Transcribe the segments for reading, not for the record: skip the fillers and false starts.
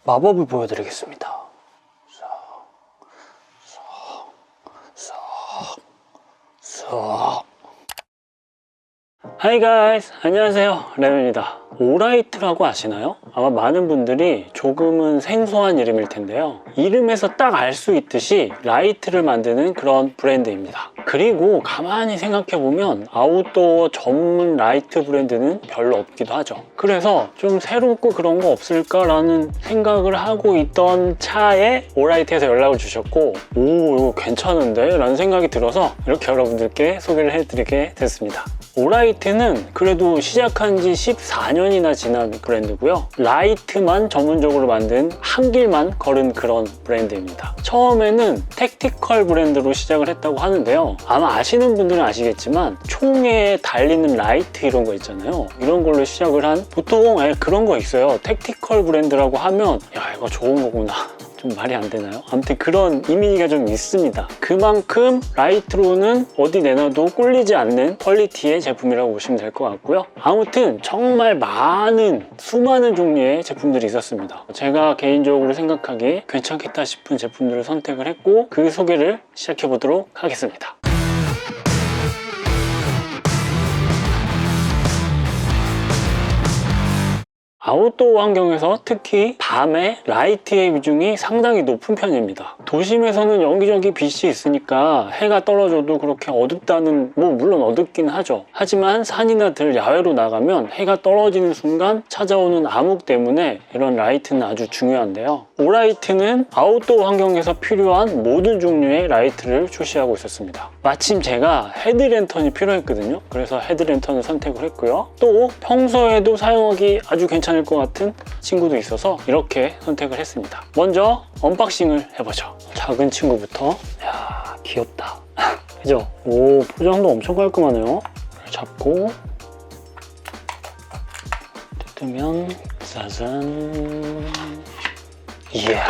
마법을 보여드리겠습니다. Hi guys, 안녕하세요, 레몬입니다. 오라이트라고 아시나요? 아마 많은 분들이 조금은 생소한 이름일 텐데요, 이름에서 딱 알 수 있듯이 라이트를 만드는 그런 브랜드입니다. 그리고 가만히 생각해보면 아웃도어 전문 라이트 브랜드는 별로 없기도 하죠. 그래서 좀 새롭고 그런 거 없을까라는 생각을 하고 있던 차에 오라이트에서 연락을 주셨고, 오, 이거 괜찮은데? 라는 생각이 들어서 이렇게 여러분들께 소개를 해드리게 됐습니다. 오라이트는 그래도 시작한 지 14년이나 지난 브랜드고요. 라이트만 전문적으로 만든 한 길만 걸은 그런 브랜드입니다. 처음에는 택티컬 브랜드로 시작을 했다고 하는데요. 아마 아시는 분들은 아시겠지만 총에 달리는 라이트 이런 거 있잖아요. 이런 걸로 시작을 한, 보통 그런 거 있어요. 택티컬 브랜드라고 하면 야, 이거 좋은 거구나, 좀 말이 안 되나요? 아무튼 그런 이미지가 좀 있습니다. 그만큼 라이트로는 어디 내놔도 꿀리지 않는 퀄리티의 제품이라고 보시면 될 것 같고요. 아무튼 정말 수많은 종류의 제품들이 있었습니다. 제가 개인적으로 생각하기에 괜찮겠다 싶은 제품들을 선택을 했고, 그 소개를 시작해 보도록 하겠습니다. 아웃도어 환경에서 특히 밤에 라이트의 비중이 상당히 높은 편입니다. 도심에서는 여기저기 빛이 있으니까 해가 떨어져도 그렇게 어둡다는, 물론 어둡긴 하죠. 하지만 산이나 들 야외로 나가면 해가 떨어지는 순간 찾아오는 암흑 때문에 이런 라이트는 아주 중요한데요, 오라이트는 아웃도어 환경에서 필요한 모든 종류의 라이트를 출시하고 있었습니다. 마침 제가 헤드랜턴이 필요했거든요. 그래서 헤드랜턴을 선택을 했고요. 또 평소에도 사용하기 아주 괜찮을 것 같은 친구도 있어서 이렇게 선택을 했습니다. 먼저 언박싱을 해보죠. 작은 친구부터. 이야, 귀엽다. 그죠? 오, 포장도 엄청 깔끔하네요. 잡고 뜯으면 짜잔. 이야,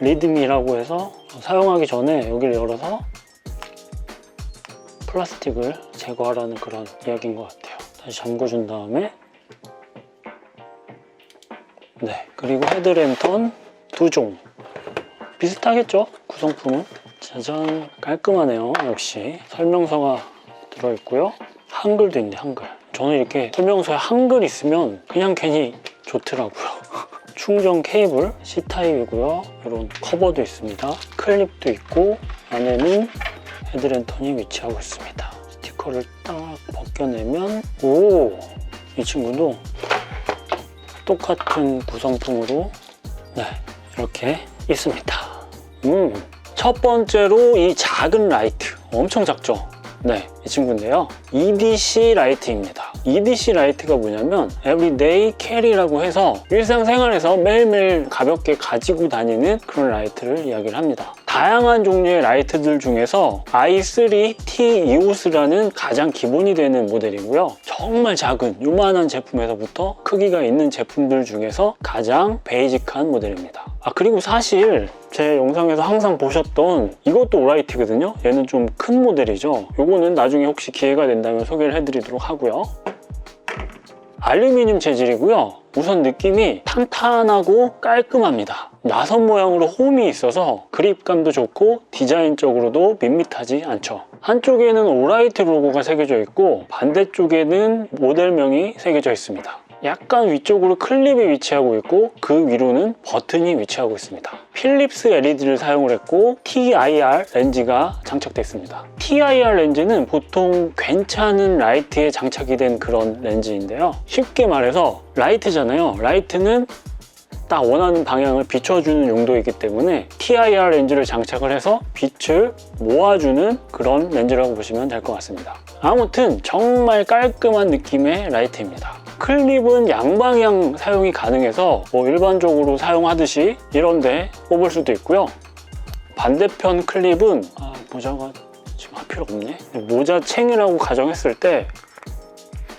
리드미라고 해서 사용하기 전에 여기를 열어서 플라스틱을 제거하라는 그런 이야기인 것 같아요. 다시 잠궈준 다음에, 네, 그리고 헤드랜턴 2종 비슷하겠죠? 구성품은. 짜잔, 깔끔하네요. 역시 설명서가 들어있고요. 한글도 있네, 한글. 저는 이렇게 설명서에 한글 있으면 그냥 괜히 좋더라고요. 충전 케이블 C타입이고요. 이런 커버도 있습니다. 클립도 있고, 안에는 헤드랜턴이 위치하고 있습니다. 스티커를 딱 벗겨내면, 오, 이 친구도 똑같은 구성품으로, 네, 이렇게 있습니다. 첫 번째로 이 작은 라이트, 엄청 작죠? 네, 이 친구인데요, EDC 라이트입니다. EDC 라이트가 뭐냐면 Everyday Carry라고 해서 일상생활에서 매일매일 가볍게 가지고 다니는 그런 라이트를 이야기를 합니다. 다양한 종류의 라이트들 중에서 i3T EOS라는 가장 기본이 되는 모델이고요. 정말 작은 요만한 제품에서부터 크기가 있는 제품들 중에서 가장 베이직한 모델입니다. 그리고 사실 제 영상에서 항상 보셨던 이것도 오라이트거든요. 얘는 좀 큰 모델이죠. 요거는 나중에 혹시 기회가 된다면 소개를 해드리도록 하고요. 알루미늄 재질이고요. 우선 느낌이 탄탄하고 깔끔합니다. 나선 모양으로 홈이 있어서 그립감도 좋고 디자인적으로도 밋밋하지 않죠. 한쪽에는 오라이트 로고가 새겨져 있고 반대쪽에는 모델명이 새겨져 있습니다. 약간 위쪽으로 클립이 위치하고 있고 그 위로는 버튼이 위치하고 있습니다. 필립스 LED를 사용을 했고 TIR 렌즈가 장착되어 있습니다. TIR 렌즈는 보통 괜찮은 라이트에 장착이 된 그런 렌즈인데요, 쉽게 말해서 라이트잖아요. 라이트는 딱 원하는 방향을 비춰주는 용도이기 때문에 TIR 렌즈를 장착을 해서 빛을 모아주는 그런 렌즈라고 보시면 될 것 같습니다. 아무튼 정말 깔끔한 느낌의 라이트입니다. 클립은 양방향 사용이 가능해서 일반적으로 사용하듯이 이런데 꼽을 수도 있고요. 반대편 클립은 모자가 지금 할 필요 없네. 모자챙이라고 가정했을 때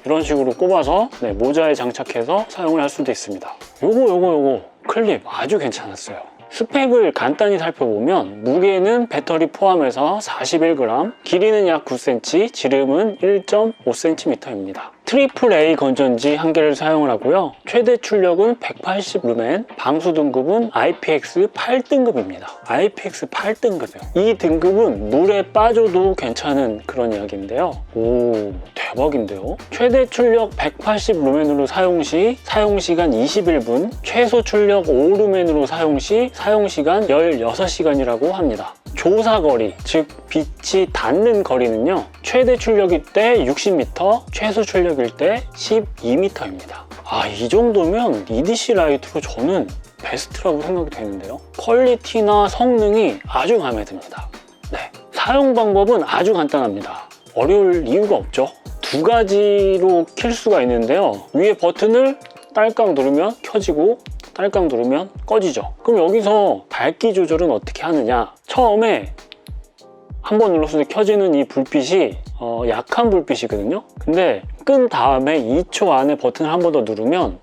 이런 식으로 꼽아서 모자에 장착해서 사용을 할 수도 있습니다. 요거 클립 아주 괜찮았어요. 스펙을 간단히 살펴보면 무게는 배터리 포함해서 41g, 길이는 약 9cm, 지름은 1.5cm입니다. 트리플 A 건전지 한 개를 사용을 하고요. 최대 출력은 180 루멘, 방수 등급은 IPX 8등급입니다. IPX 8등급이요. 이 등급은 물에 빠져도 괜찮은 그런 이야기인데요. 오, 대박인데요. 최대 출력 180 루멘으로 사용 시 사용시간 21분, 최소 출력 5 루멘으로 사용 시 사용시간 16시간이라고 합니다. 조사거리, 즉 빛이 닿는 거리는요, 최대 출력일 때 60m, 최소 출력일 때 12m입니다. 이 정도면 EDC 라이트로 저는 베스트라고 생각이 되는데요. 퀄리티나 성능이 아주 마음에 듭니다. 네, 사용 방법은 아주 간단합니다. 어려울 이유가 없죠. 두 가지로 킬 수가 있는데요. 위에 버튼을 딸깍 누르면 켜지고 딸깍 누르면 꺼지죠. 그럼 여기서 밝기 조절은 어떻게 하느냐? 처음에 한번 눌렀을 때 켜지는 이 불빛이 약한 불빛이거든요. 근데 끈 다음에 2초 안에 버튼을 한 번 더 누르면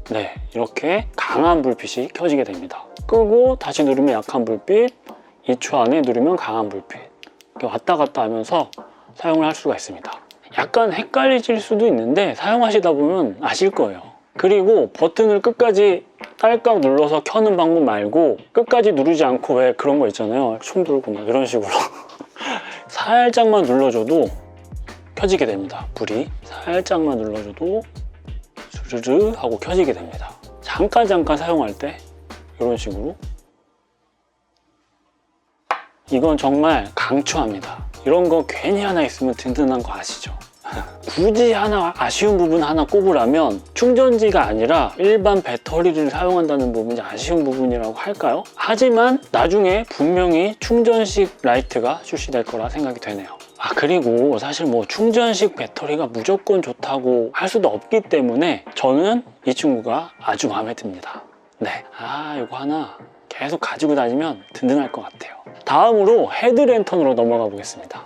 네, 이렇게 강한 불빛이 켜지게 됩니다. 끄고 다시 누르면 약한 불빛, 2초 안에 누르면 강한 불빛, 이렇게 왔다 갔다 하면서 사용을 할 수가 있습니다. 약간 헷갈리실 수도 있는데 사용하시다 보면 아실 거예요. 그리고 버튼을 끝까지 딸깍 눌러서 켜는 방법 말고 끝까지 누르지 않고 왜 그런 거 있잖아요. 총 들고 막 이런 식으로 살짝만 눌러줘도 켜지게 됩니다. 불이 살짝만 눌러줘도 스르르 하고 켜지게 됩니다. 잠깐 사용할 때 이런 식으로, 이건 정말 강추합니다. 이런 거 괜히 하나 있으면 든든한 거 아시죠? 굳이 하나 아쉬운 부분 하나 꼽으라면 충전지가 아니라 일반 배터리를 사용한다는 부분이 아쉬운 부분이라고 할까요? 하지만 나중에 분명히 충전식 라이트가 출시될 거라 생각이 되네요. 그리고 사실 뭐 충전식 배터리가 무조건 좋다고 할 수도 없기 때문에 저는 이 친구가 아주 마음에 듭니다. 네, 이거 하나 계속 가지고 다니면 든든할 것 같아요. 다음으로 헤드랜턴으로 넘어가 보겠습니다.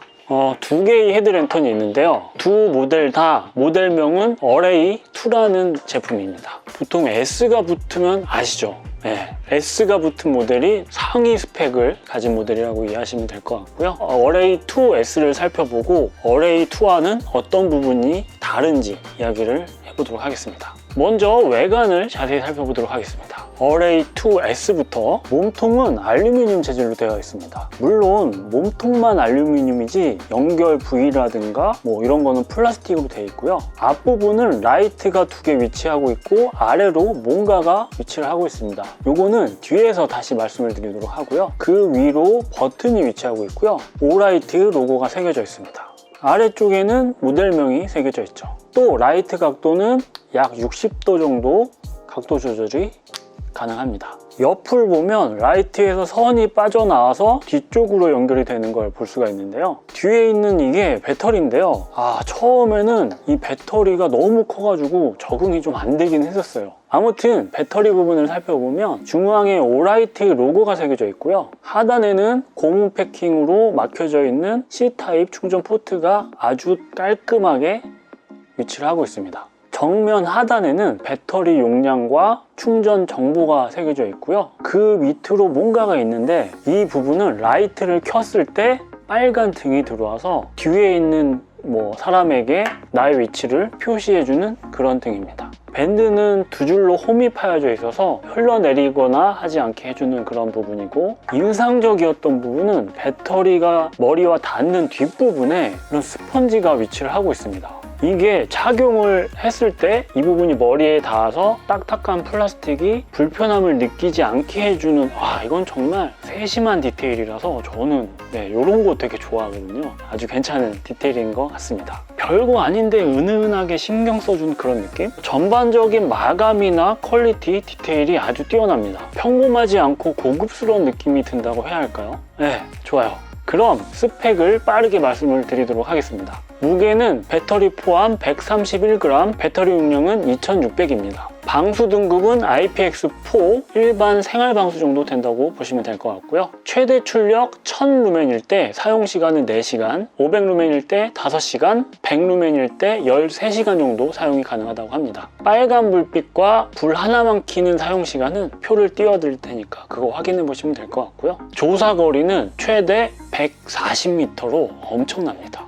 두 개의 헤드랜턴이 있는데요. 두 모델 다 모델명은 어레이2라는 제품입니다. 보통 S가 붙으면 아시죠? 네, S가 붙은 모델이 상위 스펙을 가진 모델이라고 이해하시면 될 것 같고요. 어레이2S를 살펴보고 어레이2와는 어떤 부분이 다른지 이야기를 해보도록 하겠습니다. 먼저 외관을 자세히 살펴보도록 하겠습니다. 어레이2S부터 몸통은 알루미늄 재질로 되어 있습니다. 물론 몸통만 알루미늄이지 연결 부위라든가 뭐 이런 거는 플라스틱으로 되어 있고요. 앞부분은 라이트가 두 개 위치하고 있고 아래로 뭔가가 위치를 하고 있습니다. 요거는 뒤에서 다시 말씀을 드리도록 하고요. 그 위로 버튼이 위치하고 있고요. 오라이트 로고가 새겨져 있습니다. 아래쪽에는 모델명이 새겨져 있죠. 또 라이트 각도는 약 60도 정도 각도 조절이 가능합니다. 옆을 보면 라이트에서 선이 빠져나와서 뒤쪽으로 연결이 되는 걸 볼 수가 있는데요. 뒤에 있는 이게 배터리인데요. 처음에는 이 배터리가 너무 커가지고 적응이 좀 안 되긴 했었어요. 아무튼 배터리 부분을 살펴보면 중앙에 오라이트 로고가 새겨져 있고요. 하단에는 고무 패킹으로 막혀져 있는 C타입 충전 포트가 아주 깔끔하게 위치를 하고 있습니다. 정면 하단에는 배터리 용량과 충전 정보가 새겨져 있고요. 그 밑으로 뭔가가 있는데 이 부분은 라이트를 켰을 때 빨간 등이 들어와서 뒤에 있는 사람에게 나의 위치를 표시해주는 그런 등입니다. 밴드는 두 줄로 홈이 파여져 있어서 흘러내리거나 하지 않게 해주는 그런 부분이고, 인상적이었던 부분은 배터리가 머리와 닿는 뒷부분에 이런 스펀지가 위치를 하고 있습니다. 이게 착용을 했을 때 이 부분이 머리에 닿아서 딱딱한 플라스틱이 불편함을 느끼지 않게 해주는, 이건 정말 세심한 디테일이라서 저는 이런 거 되게 좋아하거든요. 아주 괜찮은 디테일인 것 같습니다. 별거 아닌데 은은하게 신경 써준 그런 느낌? 전반적인 마감이나 퀄리티, 디테일이 아주 뛰어납니다. 평범하지 않고 고급스러운 느낌이 든다고 해야 할까요? 네, 좋아요. 그럼 스펙을 빠르게 말씀을 드리도록 하겠습니다. 무게는 배터리 포함 131g, 배터리 용량은 2600입니다. 방수 등급은 IPX4 일반 생활 방수 정도 된다고 보시면 될 것 같고요. 최대 출력 1000루멘일 때 사용시간은 4시간, 500루멘일 때 5시간, 100루멘일 때 13시간 정도 사용이 가능하다고 합니다. 빨간 불빛과 불 하나만 켜는 사용시간은 표를 띄워드릴 테니까 그거 확인해 보시면 될 것 같고요. 조사거리는 최대 140m로 엄청납니다.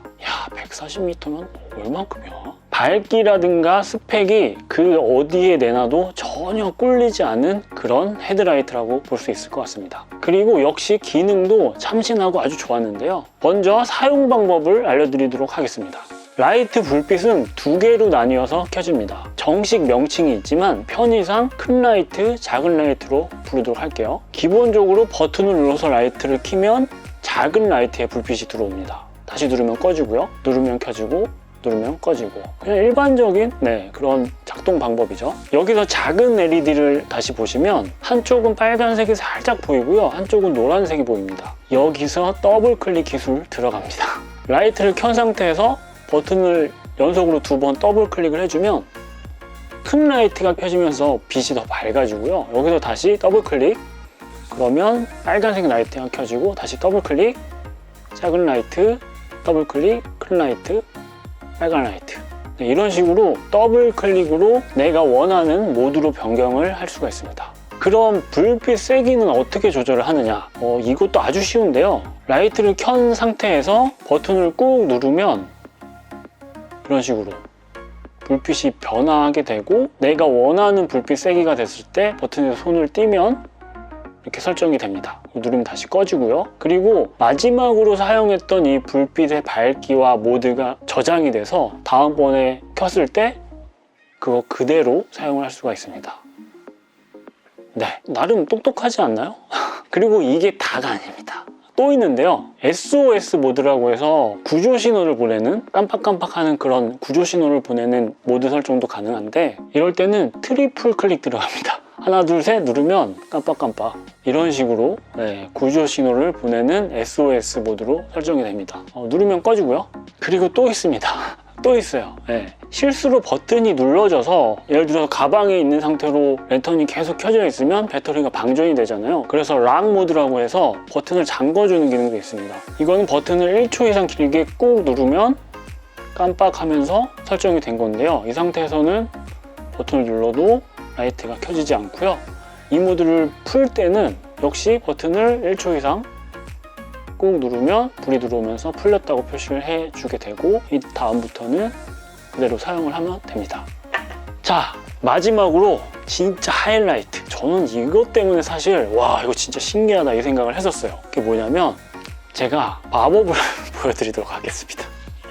140m면 얼만큼이야? 밝기라든가 스펙이 그 어디에 내놔도 전혀 꿀리지 않은 그런 헤드라이트라고 볼 수 있을 것 같습니다. 그리고 역시 기능도 참신하고 아주 좋았는데요. 먼저 사용 방법을 알려드리도록 하겠습니다. 라이트 불빛은 두 개로 나뉘어서 켜집니다. 정식 명칭이 있지만 편의상 큰 라이트, 작은 라이트로 부르도록 할게요. 기본적으로 버튼을 눌러서 라이트를 켜면 작은 라이트에 불빛이 들어옵니다. 다시 누르면 꺼지고요. 누르면 켜지고, 누르면 꺼지고. 그냥 일반적인 그런 작동 방법이죠. 여기서 작은 LED를 다시 보시면 한쪽은 빨간색이 살짝 보이고요. 한쪽은 노란색이 보입니다. 여기서 더블 클릭 기술 들어갑니다. 라이트를 켠 상태에서 버튼을 연속으로 2번 더블 클릭을 해주면 큰 라이트가 켜지면서 빛이 더 밝아지고요. 여기서 다시 더블 클릭, 그러면 빨간색 라이트가 켜지고 다시 더블 클릭, 작은 라이트, 더블 클릭, 큰 라이트, 빨간 라이트. 이런 식으로 더블 클릭으로 내가 원하는 모드로 변경을 할 수가 있습니다. 그럼 불빛 세기는 어떻게 조절을 하느냐? 이것도 아주 쉬운데요. 라이트를 켠 상태에서 버튼을 꾹 누르면 이런 식으로 불빛이 변화하게 되고, 내가 원하는 불빛 세기가 됐을 때 버튼에서 손을 띄면 이렇게 설정이 됩니다. 누르면 다시 꺼지고요. 그리고 마지막으로 사용했던 이 불빛의 밝기와 모드가 저장이 돼서 다음번에 켰을 때 그거 그대로 사용을 할 수가 있습니다. 나름 똑똑하지 않나요? 그리고 이게 다가 아닙니다. 또 있는데요. SOS 모드라고 해서 구조 신호를 보내는, 깜빡깜빡하는 그런 구조 신호를 보내는 모드 설정도 가능한데, 이럴 때는 트리플 클릭 들어갑니다. 하나 둘 셋 누르면 깜빡깜빡, 이런 식으로 구조 신호를 보내는 SOS 모드로 설정이 됩니다. 누르면 꺼지고요. 그리고 또 있습니다. 또 있어요. 실수로 버튼이 눌러져서, 예를 들어서 가방에 있는 상태로 랜턴이 계속 켜져 있으면 배터리가 방전이 되잖아요. 그래서 락 모드라고 해서 버튼을 잠궈주는 기능도 있습니다. 이거는 버튼을 1초 이상 길게 꾹 누르면 깜빡하면서 설정이 된 건데요. 이 상태에서는 버튼을 눌러도 라이트가 켜지지 않고요. 이 모드를 풀 때는 역시 버튼을 1초 이상 꾹 누르면 불이 들어오면서 풀렸다고 표시를 해주게 되고, 이 다음부터는 그대로 사용을 하면 됩니다. 자, 마지막으로 진짜 하이라이트. 저는 이것 때문에 사실 이거 진짜 신기하다 이 생각을 했었어요. 그게 뭐냐면, 제가 마법을 보여드리도록 하겠습니다.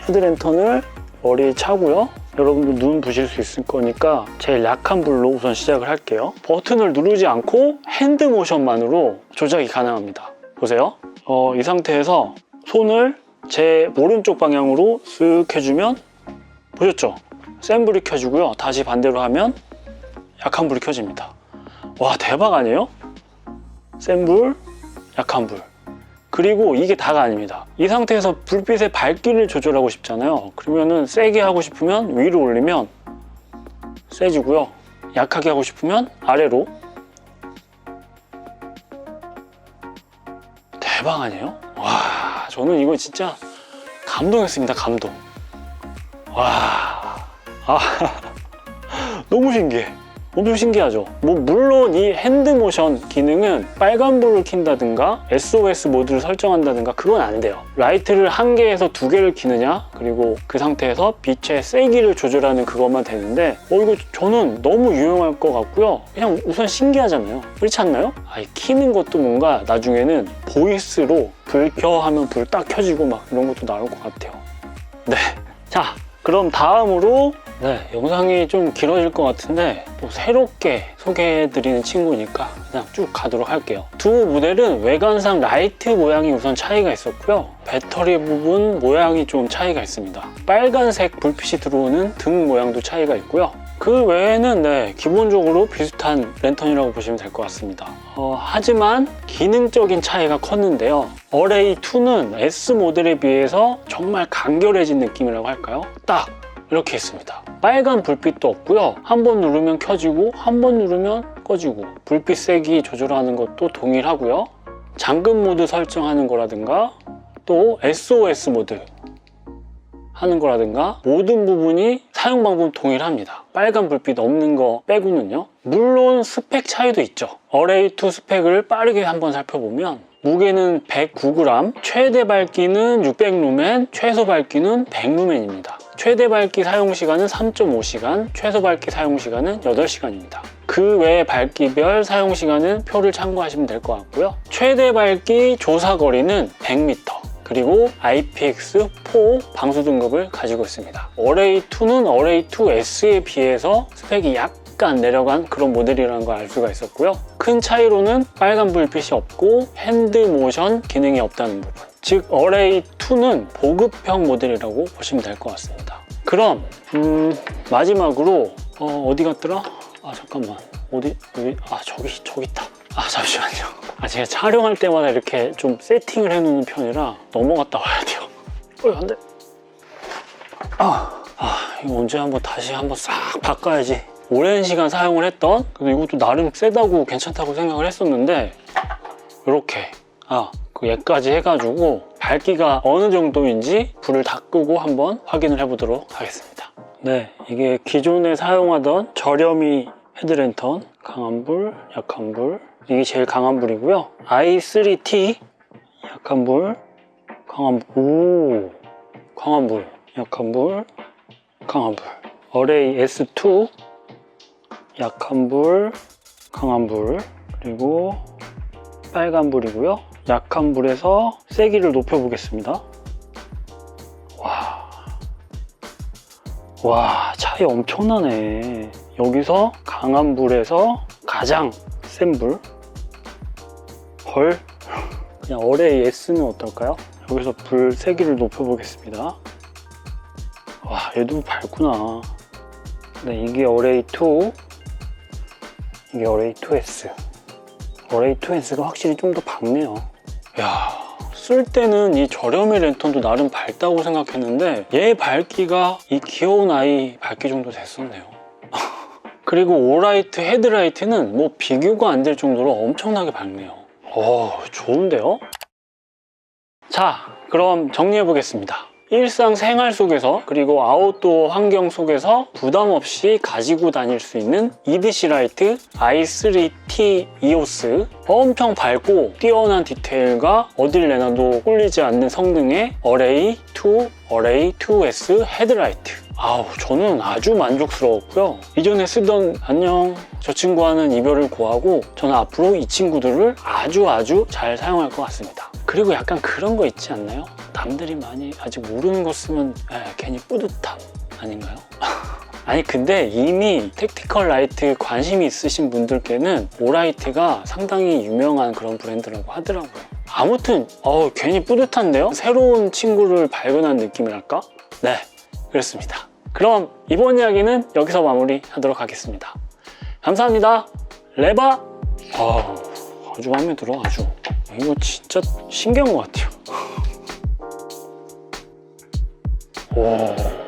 헤드랜턴을 머리에 차고요. 여러분들 눈 부실 수 있을 거니까 제일 약한 불로 우선 시작을 할게요. 버튼을 누르지 않고 핸드 모션만으로 조작이 가능합니다. 보세요. 이 상태에서 손을 제 오른쪽 방향으로 쓱 해주면, 보셨죠? 센 불이 켜지고요. 다시 반대로 하면 약한 불이 켜집니다. 와, 대박 아니에요? 센 불, 약한 불. 그리고 이게 다가 아닙니다. 이 상태에서 불빛의 밝기를 조절하고 싶잖아요. 그러면은 세게 하고 싶으면 위로 올리면 세지고요. 약하게 하고 싶으면 아래로. 대박 아니에요? 와, 저는 이거 진짜 감동했습니다. 감동. 와, 너무 신기해. 엄청 신기하죠? 물론 이 핸드모션 기능은 빨간불을 킨다든가 SOS 모드를 설정한다든가 그건 안 돼요. 라이트를 1개에서 2개를 켜느냐, 그리고 그 상태에서 빛의 세기를 조절하는 그것만 되는데, 이거 저는 너무 유용할 것 같고요. 그냥 우선 신기하잖아요. 그렇지 않나요? 켜는 것도 뭔가 나중에는 보이스로 불 켜 하면 불 딱 켜지고 막 이런 것도 나올 것 같아요. 자, 그럼 다음으로 영상이 좀 길어질 것 같은데 또 새롭게 소개해드리는 친구니까 그냥 쭉 가도록 할게요. 두 모델은 외관상 라이트 모양이 우선 차이가 있었고요. 배터리 부분 모양이 좀 차이가 있습니다. 빨간색 불빛이 들어오는 등 모양도 차이가 있고요. 그 외에는 기본적으로 비슷한 랜턴이라고 보시면 될 것 같습니다. 하지만 기능적인 차이가 컸는데요. 어레이2는 S 모델에 비해서 정말 간결해진 느낌이라고 할까요? 딱 이렇게 있습니다. 빨간 불빛도 없고요. 한 번 누르면 켜지고 한 번 누르면 꺼지고, 불빛 세기 조절하는 것도 동일하고요. 잠금 모드 설정하는 거라든가 또 SOS 모드 하는 거라든가 모든 부분이 사용 방법은 동일합니다. 빨간 불빛 없는 거 빼고는요. 물론 스펙 차이도 있죠. 어레이2 스펙을 빠르게 한번 살펴보면 무게는 109g, 최대 밝기는 600루멘, 최소 밝기는 100루멘입니다. 최대 밝기 사용시간은 3.5시간, 최소 밝기 사용시간은 8시간입니다. 그 외 밝기별 사용시간은 표를 참고하시면 될 것 같고요. 최대 밝기 조사거리는 100m, 그리고 IPX4 방수 등급을 가지고 있습니다. 어레이2는 어레이2S에 비해서 스펙이 약간 내려간 그런 모델이라는 걸 알 수가 있었고요. 큰 차이로는 빨간 불빛이 없고 핸드 모션 기능이 없다는 부분. 즉 어레이2는 보급형 모델이라고 보시면 될 것 같습니다. 그럼 마지막으로 어디 갔더라? 아 잠깐만 어디 저기 있다. 아 잠시만요. 제가 촬영할 때마다 이렇게 좀 세팅을 해놓는 편이라 넘어갔다 와야 돼요. 안돼. 이거 언제 다시 한번 싹 바꿔야지. 오랜 시간 사용을 했던, 근데 이것도 나름 세다고 괜찮다고 생각을 했었는데 이렇게 그 얘까지 해가지고 밝기가 어느 정도인지 불을 다 끄고 한번 확인을 해보도록 하겠습니다. 네, 이게 기존에 사용하던 저렴이 헤드랜턴, 강한 불, 약한 불, 이게 제일 강한 불이고요. i3T 약한 불, 강한 불, 강한 불, 약한 불, 강한 불. 어레이 S2 약한 불, 강한 불, 그리고 빨간 불이고요. 약한 불에서 세기를 높여보겠습니다. 와, 차이 엄청나네. 여기서 강한 불에서 가장 센 불. 그냥 어레이 S는 어떨까요? 여기서 불 세기를 높여보겠습니다. 와, 얘도 밝구나. 네, 이게 어레이2, 이게 어레이2S. 어레이2S가 확실히 좀 더 밝네요. 쓸 때는 이 저렴이 랜턴도 나름 밝다고 생각했는데 얘 밝기가 이 귀여운 아이 밝기 정도 됐었네요. 그리고 오라이트 헤드라이트는 뭐 비교가 안 될 정도로 엄청나게 밝네요. 좋은데요? 자, 그럼 정리해 보겠습니다. 일상생활 속에서 그리고 아웃도어 환경 속에서 부담 없이 가지고 다닐 수 있는 이드시 라이트 i3T EOS, 엄청 밝고 뛰어난 디테일과 어딜 내놔도 꿀리지 않는 성능의 어레이2, 어레이2S 헤드라이트. 저는 아주 만족스러웠고요. 이전에 쓰던 안녕 저 친구와는 이별을 고하고 저는 앞으로 이 친구들을 아주 잘 사용할 것 같습니다. 그리고 약간 그런 거 있지 않나요? 남들이 많이 아직 모르는 거 쓰면 괜히 뿌듯함 아닌가요? 아니 근데 이미 택티컬 라이트 관심이 있으신 분들께는 오라이트가 상당히 유명한 그런 브랜드라고 하더라고요. 아무튼 괜히 뿌듯한데요? 새로운 친구를 발견한 느낌이랄까? 네, 그렇습니다. 그럼 이번 이야기는 여기서 마무리하도록 하겠습니다. 감사합니다. 레바! 아주 마음에 들어. 아주 이거 진짜 신기한 것 같아요. 오.